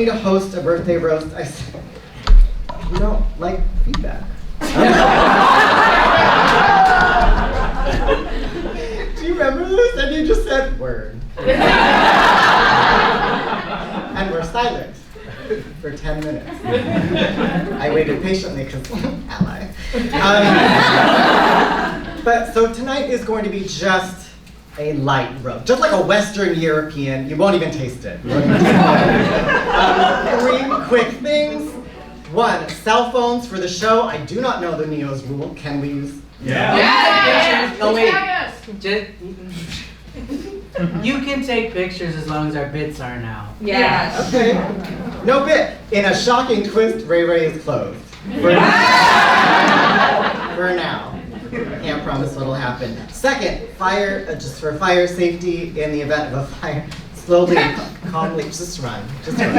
To host a birthday roast, I said, we don't like feedback. Do you remember this? And you just said, word. And we're silent for 10 minutes. I waited patiently because ally. But so tonight is going to be just a light roast, just like a Western European. You won't even taste it. Three quick things. One, cell phones for the show. I do not know the Neo's rule. Can we use? Yeah. Oh wait. You can take pictures as long as our bits are now. Yeah. Okay. No bit. In a shocking twist, Ray Ray is closed. For now. Can't promise what'll happen. Second, fire, just for fire safety in the event of a fire. Slowly, calmly, just run. Just run. I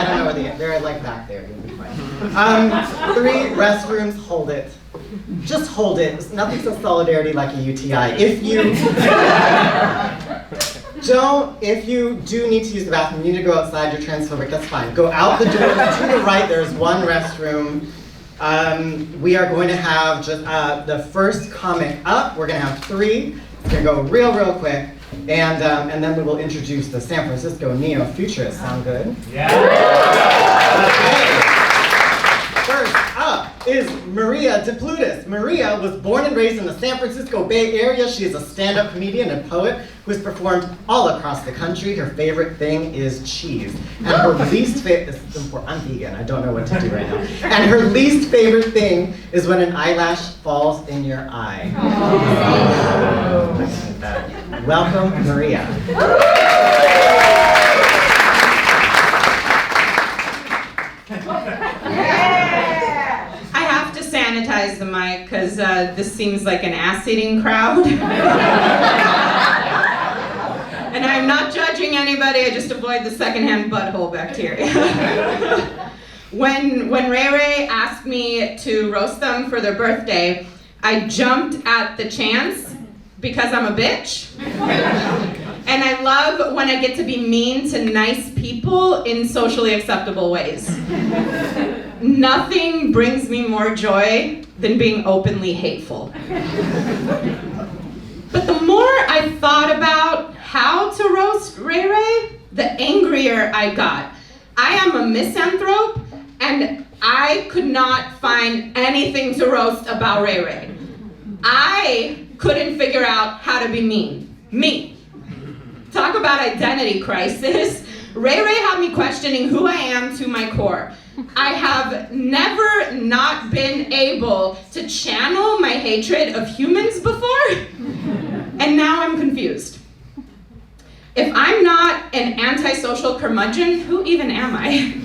don't know where they're like back there. You'll be fine. 3, restrooms, hold it. Just hold it. Nothing says solidarity like a UTI. If you do need to use the bathroom, you need to go outside, you're transphobic, that's fine. Go out the door to the right, there's one restroom. We are going to have just the first comic up. We're going to have 3. It's going to go real quick. And then we will introduce the San Francisco Neo Futurists. Sound good? Yeah. Okay. First up is Maria DePlutis. Maria was born and raised in the San Francisco Bay Area. She is a stand-up comedian and poet who has performed all across the country. Her favorite thing is cheese. And her least favorite, this is important, I'm vegan, I don't know what to do right now. And her least favorite thing is when an eyelash falls in your eye. Oh. Welcome, Maria. Sanitize the mic because this seems like an ass-eating crowd. And I'm not judging anybody, I just avoid the secondhand butthole bacteria. When Ray Ray asked me to roast them for their birthday, I jumped at the chance because I'm a bitch. And I love when I get to be mean to nice people in socially acceptable ways. Nothing brings me more joy than being openly hateful. But the more I thought about how to roast Ray Ray, the angrier I got. I am a misanthrope, and I could not find anything to roast about Ray Ray. I couldn't figure out how to be mean. Me. Talk about identity crisis. Ray Ray had me questioning who I am to my core. I have never not been able to channel my hatred of humans before, and now I'm confused. If I'm not an antisocial curmudgeon, who even am I?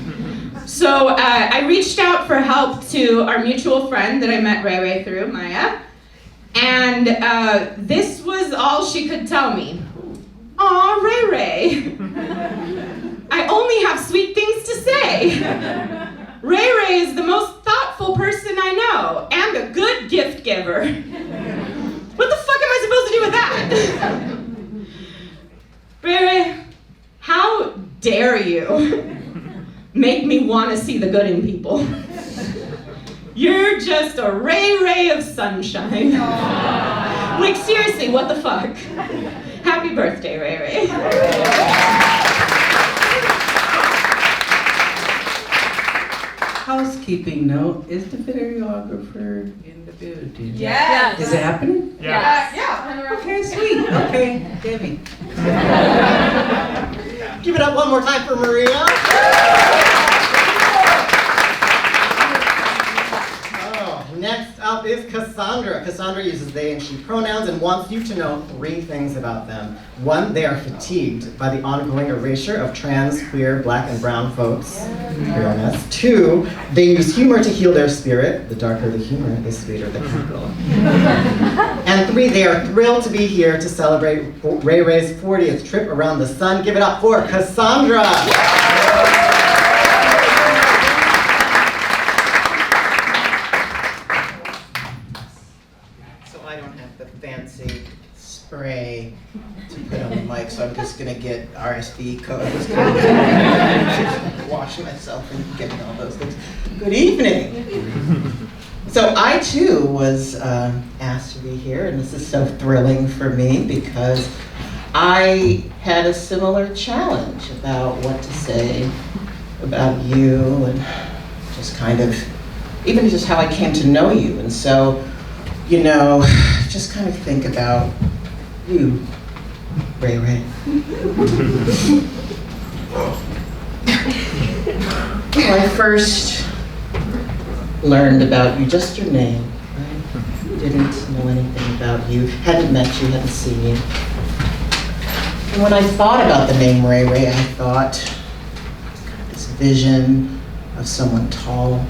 So I reached out for help to our mutual friend that I met Ray Ray through, Maya, and this was all she could tell me. Aw, Ray Ray. I only have sweet things to say. Ray Ray is the most thoughtful person I know, and a good gift giver. What the fuck am I supposed to do with that? Ray Ray, how dare you make me want to see the good in people? You're just a ray of sunshine. Like seriously, what the fuck? Happy birthday, Ray Ray. Housekeeping note, is the videographer in the building? Yes. Is it happening? Yes. Yeah. Okay, sweet. Okay, Debbie. Give it up one more time for Maria. Next up is Cassandra. Cassandra uses they and she pronouns and wants you to know 3 things about them. 1, they are fatigued by the ongoing erasure of trans, queer, black, and brown folks. Queerness. 2, they use humor to heal their spirit. The darker the humor, the sweeter the cackle. And 3, they are thrilled to be here to celebrate Ray Ray's 40th trip around the sun. Give it up for Cassandra. Fancy spray to put on the mic, so I'm just gonna get RSV code was good. Washing myself and getting all those things. Good evening. So I too was asked to be here, and this is so thrilling for me because I had a similar challenge about what to say about you and just kind of, even just how I came to know you. And so, you know, just kind of think about you, Ray Ray. When I first learned about you, just your name, right? Didn't know anything about you, hadn't met you, hadn't seen you. And when I thought about the name Ray Ray, I thought this vision of someone tall.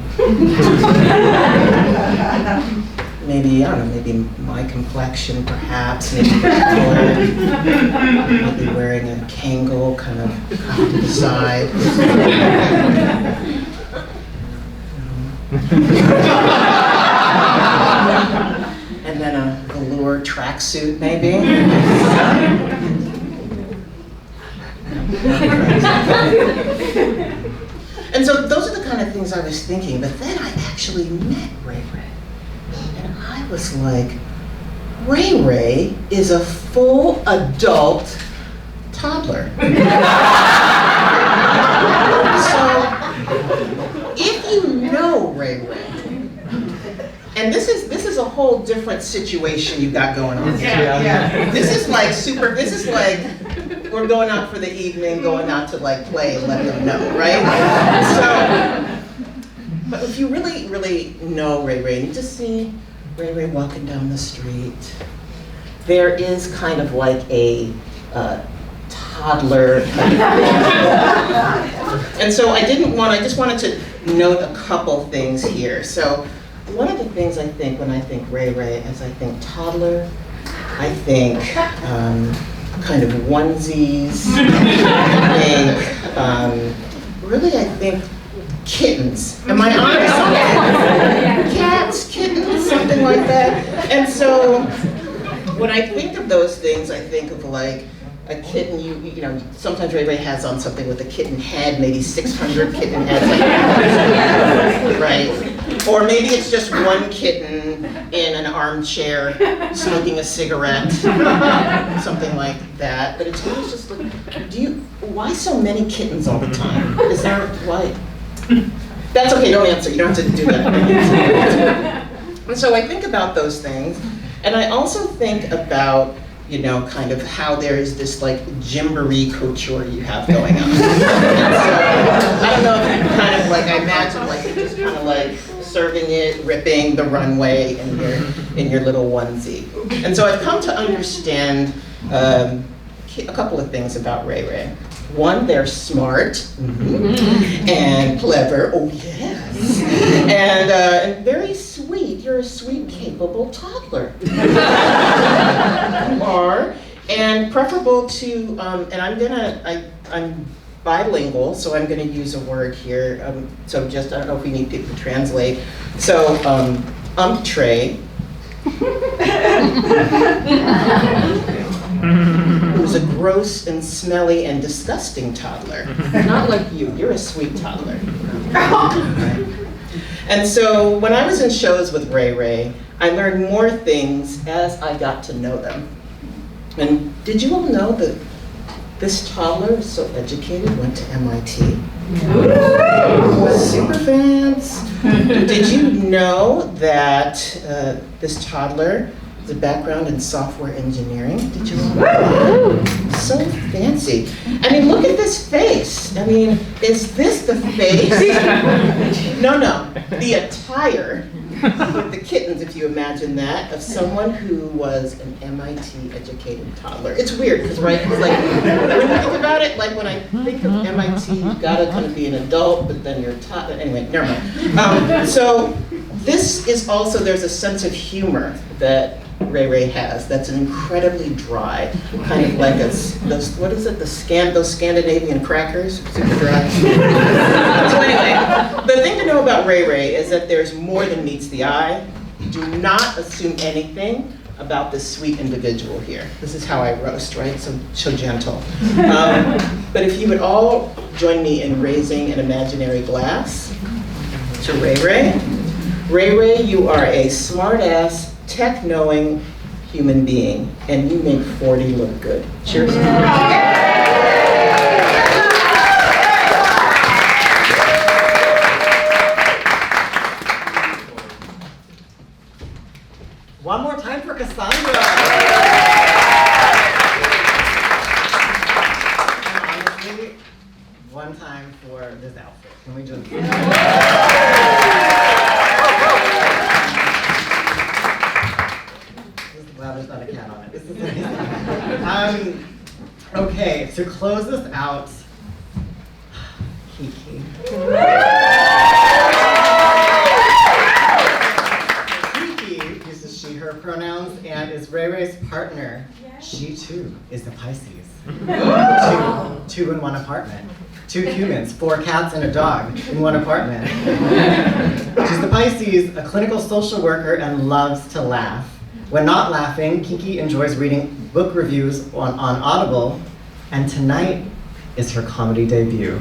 Maybe, I don't know, maybe my complexion perhaps, maybe taller, maybe wearing a Kangol kind of to the side. And then a velour tracksuit maybe. And so those are the kind of things I was thinking, but then I actually met Ray Ray. And I was like, Ray Ray is a full adult toddler. So if you know Ray Ray, and this is a whole different situation you got going on. Yeah. This is like we're going out for the evening, going out to like play and let them know, right? So, but if you really, really know Ray Ray, and you just see Ray Ray walking down the street, there is kind of like a toddler. And so I just wanted to note a couple things here. So one of the things I think when I think Ray Ray is I think toddler, I think kind of onesies, I think kittens. Am I on to something? Cats, kittens, something like that. And so when I think of those things, I think of like a kitten, you know, sometimes Ray Ray has on something with a kitten head, maybe 600 kitten heads, right? Or maybe it's just one kitten in an armchair smoking a cigarette, something like that. But it's always just like, why so many kittens all the time? Is there, why? That's okay, don't answer, you don't have to do that. And so I think about those things, and I also think about, you know, kind of how there is this like gymboree couture you have going on. And so, I don't know if you kind of like, I imagine like you're just kind of like serving it, ripping the runway in your little onesie. And so I've come to understand a couple of things about Ray Ray. One, they're smart and clever, oh yes, and very sweet. You're a sweet, capable toddler. You are, and preferable to, and I'm bilingual, so I'm gonna use a word here. So just, I don't know if we need people to translate. So, umptray. It was a gross and smelly and disgusting toddler. Not like you, you're a sweet toddler. Right? And so when I was in shows with Ray Ray, I learned more things as I got to know them. And did you all know that this toddler is so educated, went to MIT? Super fans. Did you know that this toddler has a background in software engineering? Did you all know? So fancy. I mean, look at this face. I mean, is this the face? No, the attire with the kittens, if you imagine that, of someone who was an MIT educated toddler. It's weird, because right, it's like, when you think about it, like when I think of MIT, you've got to kind of be an adult, but then you're taught, anyway, never mind. So this is also, there's a sense of humor that Ray Ray has that's incredibly dry, kind of like those, what is it, those Scandinavian crackers, super dry. So anyway, the thing to know about Ray Ray is that there's more than meets the eye. Do not assume anything about this sweet individual here. This is how I roast, right? So gentle. But if you would all join me in raising an imaginary glass to Ray Ray. Ray Ray, you are a smart-ass, tech-knowing human being, and you make 40 look good. Cheers. One more time for Cassandra. And honestly, one time for this outfit. Can we just... Wow, there's not a cat on it. This is amazing. Okay, to close this out, Kiki. Kiki uses she, her pronouns and is Ray Ray's partner. She too is a Pisces. Two in one apartment. 2 humans, 4 cats and a dog in one apartment. She's the Pisces, a clinical social worker, and loves to laugh. When not laughing, Kiki enjoys reading book reviews on Audible, and tonight is her comedy debut.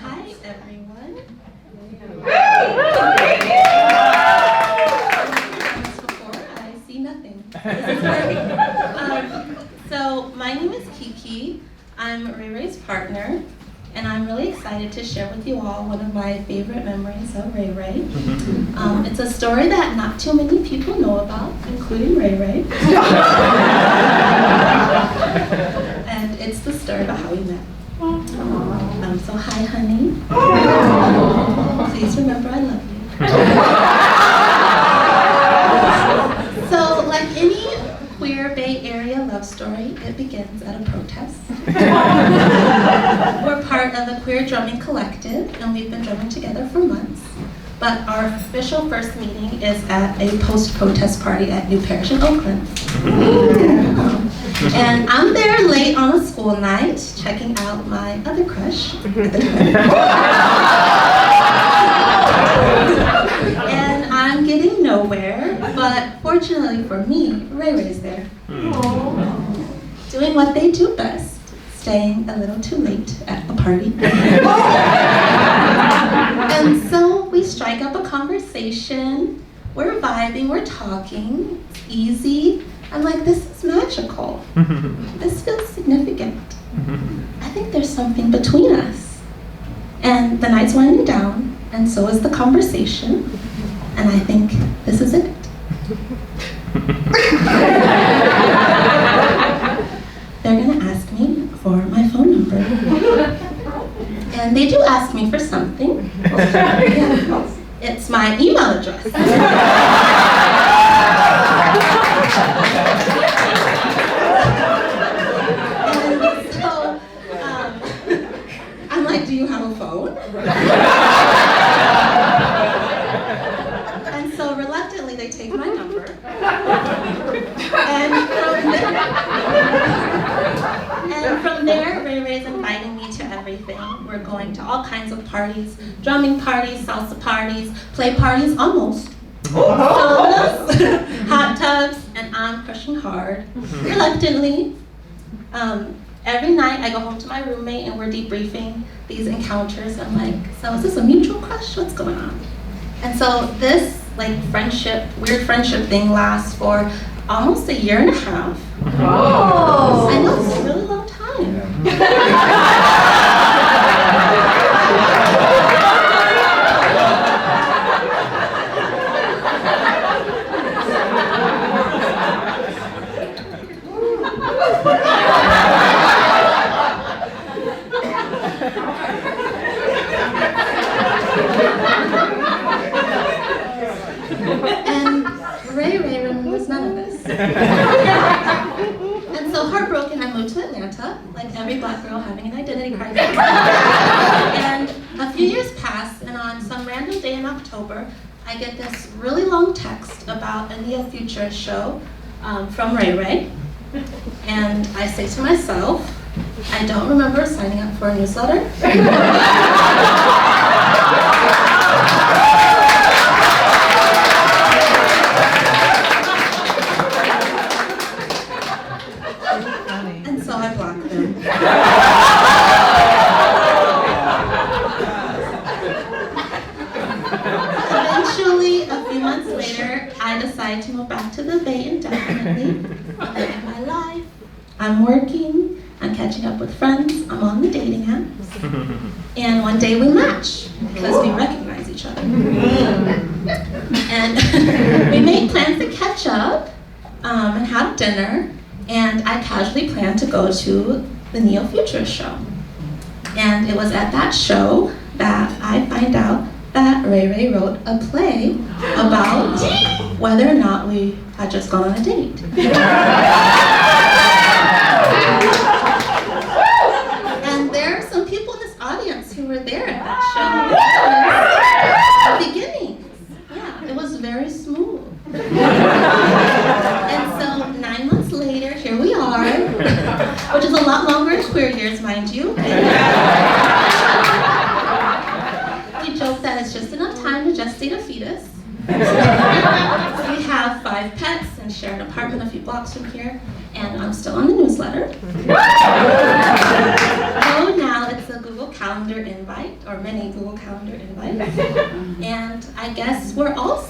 Hi, everyone. Before, I see nothing. This is working. So my name is Kiki. I'm Ray Ray's partner, and I'm really excited to share with you all one of my favorite memories of Ray Ray. It's a story that not too many people know about, including Ray Ray. And it's the story about how we met. So hi, honey. Please remember I love you. So like any queer Bay Area love story, it begins at a protest. We're part of a queer drumming collective, and we've been drumming together for months. But our official first meeting is at a post-protest party at New Parish in Oakland. And I'm there late on a school night, checking out my other crush at the time. And I'm getting nowhere, but fortunately for me, Ray Ray's there. Doing what they do best, staying a little too late at the party. And so we strike up a conversation. We're vibing, we're talking, it's easy. I'm like, this is magical. This feels significant. I think there's something between us. And the night's winding down, and so is the conversation. And I think this is it. They're gonna ask me for my phone number. And they do ask me for something. It's my email address. And so, I'm like, do you have a phone? And so reluctantly, they take my number. And from there, Ray Ray's inviting me to everything. We're going to all kinds of parties, drumming parties, salsa parties, play parties, almost. Saunas, hot tubs, and I'm pushing hard, reluctantly. Every night I go home to my roommate and we're debriefing these encounters. I'm like, so is this a mutual crush? What's going on? And so this weird friendship thing lasts for almost 1.5 years. Oh. I know, it's a really long time. And Ray remembers none of this. And so heartbroken, I moved to Atlanta, like every Black girl having an identity crisis. And a few years pass, and on some random day in October, I get this really long text about a Neo Futurist show from Ray Ray. And I say to myself, I don't remember signing up for a newsletter. And so I blocked them. Eventually, a few months later, I decide to move back to the Bay indefinitely. I'm living my life. I'm working. I'm catching up with friends. I'm on the dating apps. And one day we match because we recognize each other. And we made plans to catch up and have dinner. And I casually planned to go to the Neo Futurist show. And it was at that show that I find out that Ray Ray wrote a play about whether or not we had just gone on a date. And there are some people in this audience who were there at that show. The beginnings. Yeah, it was very smooth. And so 9 months later, here we are, which is a lot longer in queer years, mind you. We joke that it's just enough time to gestate a fetus. We have 5 pets and share an apartment a few blocks from here, and I'm still on the newsletter. Oh, now it's a Google Calendar invite, or many Google Calendar invites, and I guess we're all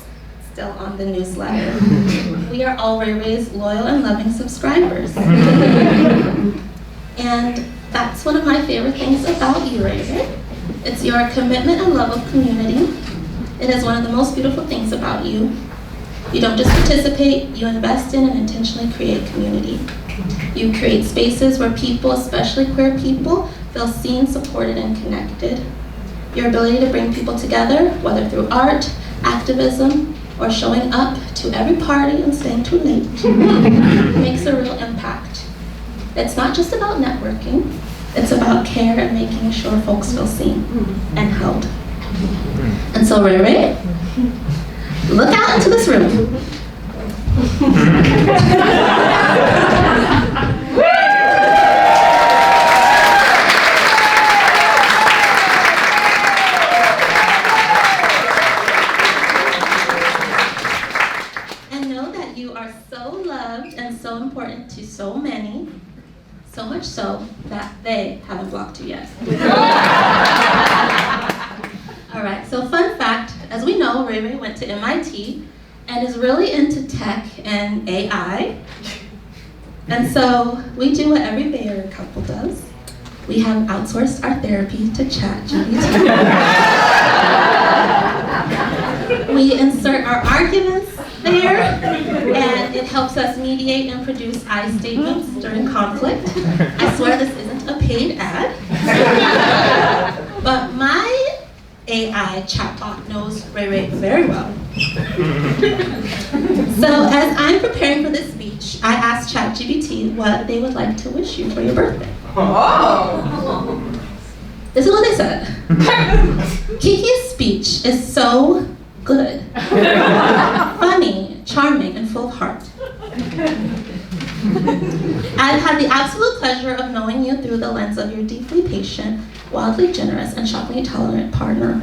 still on the newsletter. We are all Ray Ray's loyal and loving subscribers. And that's one of my favorite things about you, Ray Ray. It's your commitment and love of community. It is one of the most beautiful things about you. You don't just participate, you invest in and intentionally create community. You create spaces where people, especially queer people, feel seen, supported, and connected. Your ability to bring people together, whether through art, activism, or showing up to every party and staying too late, makes a real impact. It's not just about networking, it's about care and making sure folks feel seen and held. And so Ray Ray, look out into this room. And know that you are so loved and so important to so many, so much so that they haven't blocked you yet. All right, so fun fact, as we know, Ray Ray went to MIT and is really into tech and AI. And so we do what every Bay Area couple does. We have outsourced our therapy to ChatGPT. We insert our arguments there, and it helps us mediate and produce I statements during conflict. I swear this isn't a paid ad. But my AI chatbot knows Ray Ray very well. So as I'm preparing for this speech, I asked ChatGPT what they would like to wish you for your birthday. Oh. This is what they said. Kiki's speech is so good, funny, charming, and full of heart. I've had the absolute pleasure of knowing you through the lens of your deeply patient, wildly generous, and shockingly tolerant partner.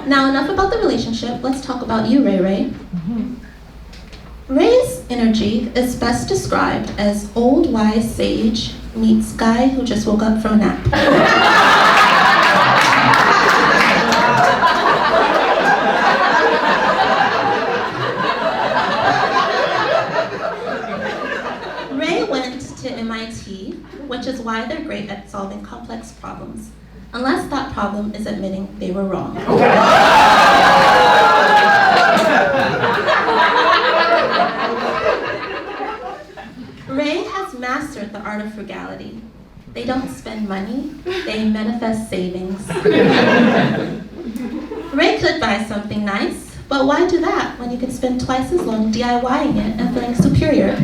Now, enough about the relationship. Let's talk about you, Ray Ray. Ray's energy is best described as old wise sage meets guy who just woke up from a nap. Ray went to MIT, which is why they're great at solving complex problems, unless that problem is admitting they were wrong. Ray has mastered the art of frugality. They don't spend money, they manifest savings. Ray could buy something nice, but why do that when you can spend twice as long DIYing it and feeling superior?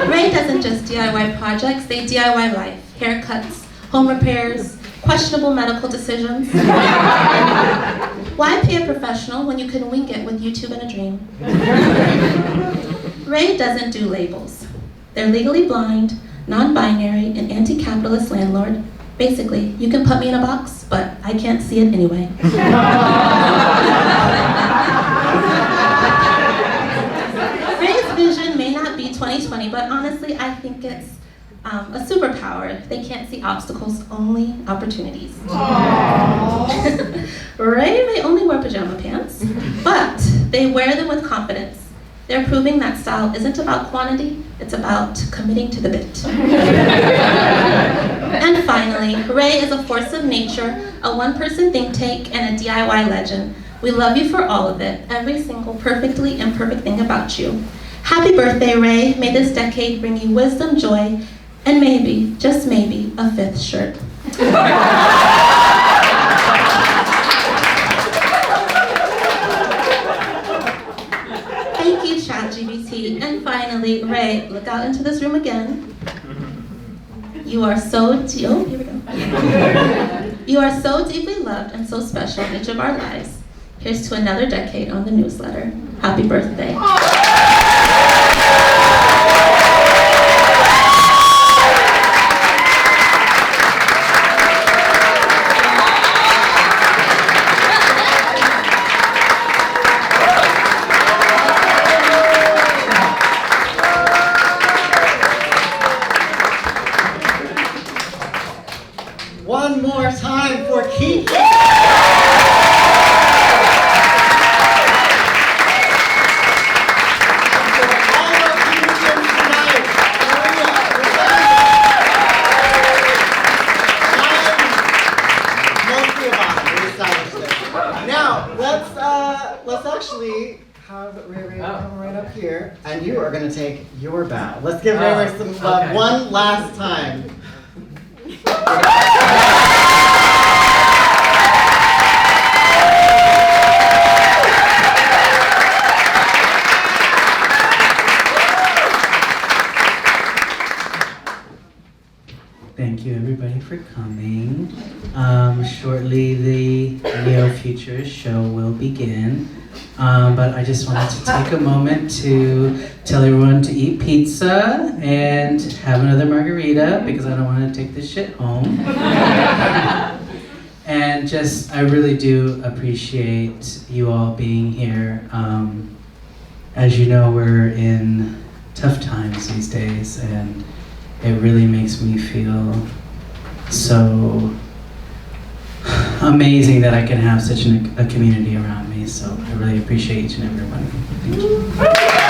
Ray doesn't just DIY projects, they DIY life. Haircuts, home repairs, questionable medical decisions. Why pay a professional when you can wing it with YouTube and a dream? Ray doesn't do labels. They're legally blind, non-binary, and anti-capitalist landlord. Basically, you can put me in a box, but I can't see it anyway. Ray's vision may not be 2020, but honestly, I think it's a superpower. They can't see obstacles, only opportunities. Ray may only wear pajama pants, but they wear them with confidence. They're proving that style isn't about quantity, it's about committing to the bit. And finally, Ray is a force of nature, a one-person think tank, and a DIY legend. We love you for all of it, every single perfectly imperfect thing about you. Happy birthday, Ray. May this decade bring you wisdom, joy, and maybe, just maybe, a fifth shirt. Thank you, ChatGPT. And finally, Ray, look out into this room again. You are so here we go. You are so deeply loved and so special in each of our lives. Here's to another decade on the newsletter. Happy birthday. One more time for Kiki. Now, let's actually have Ray Ray come right up here, and you are going to take your bow. Let's give Ray Ray some love Okay. one last time. Thank you everybody for coming. Shortly the Neo Futures show will begin. But I just wanted to take a moment to tell everyone to eat pizza and have another margarita because I don't want to take this shit home. And just, I really do appreciate you all being here. As you know, we're in tough times these days, and it really makes me feel so amazing that I can have such a community around me. So I really appreciate each and every one of you. Thank you.